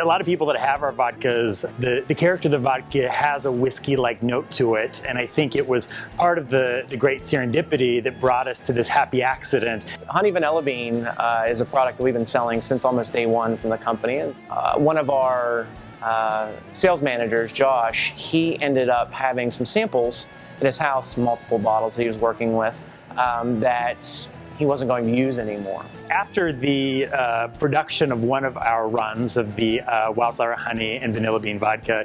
a lot of people that have our vodkas, the character of the vodka has a whiskey-like note to it, and I think it was part of the great serendipity that brought us to this happy accident. Honey Vanilla Bean is a product that we've been selling since almost day one from the company. And one of our sales managers, Josh, he ended up having some samples at his house, multiple bottles that he was working with, that he wasn't going to use anymore. After the production of one of our runs of the wildflower honey and vanilla bean vodka,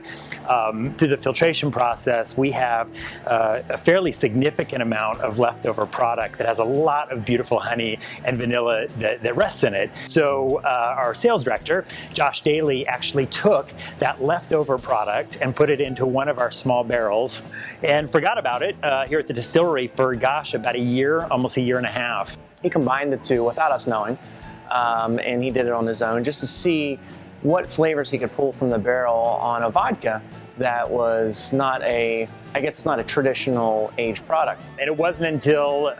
through the filtration process, we have a fairly significant amount of leftover product that has a lot of beautiful honey and vanilla that rests in it. So our sales director, Josh Daly, actually took that leftover product and put it into one of our small barrels and forgot about it here at the distillery for, gosh, about a year, almost a year and a half. He combined the two without us knowing, and he did it on his own just to see what flavors he could pull from the barrel on a vodka that was not I guess it's not a traditional aged product. And it wasn't until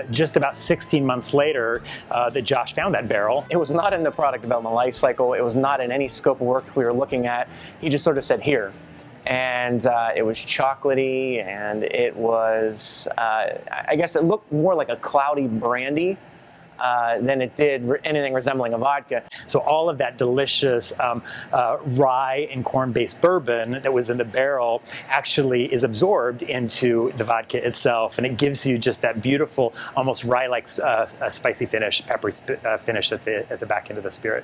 just about 16 months later that Josh found that barrel. It was not in the product development life cycle. It was not in any scope of work that we were looking at. He just sort of said, here. And it was chocolatey, and it was, I guess it looked more like a cloudy brandy than it did anything resembling a vodka. So all of that delicious rye and corn-based bourbon that was in the barrel actually is absorbed into the vodka itself, and it gives you just that beautiful, almost rye-like spicy finish, peppery finish at the back end of the spirit.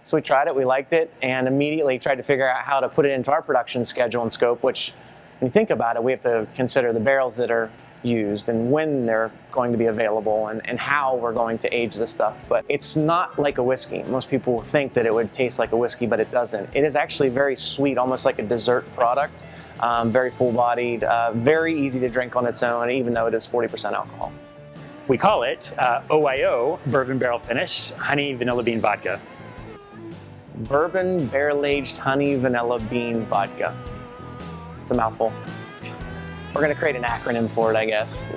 So we tried it, we liked it, and immediately tried to figure out how to put it into our production schedule and scope, which, when you think about it, we have to consider the barrels that are used and when they're going to be available and how we're going to age this stuff. But it's not like a whiskey. Most people will think that it would taste like a whiskey, but it doesn't. It is actually very sweet, almost like a dessert product, very full-bodied, very easy to drink on its own, even though it is 40% alcohol. We call it OYO, Bourbon Barrel Finished Honey Vanilla Bean Vodka. Bourbon barrel-aged honey vanilla bean vodka. It's a mouthful. We're going to create an acronym for it, I guess.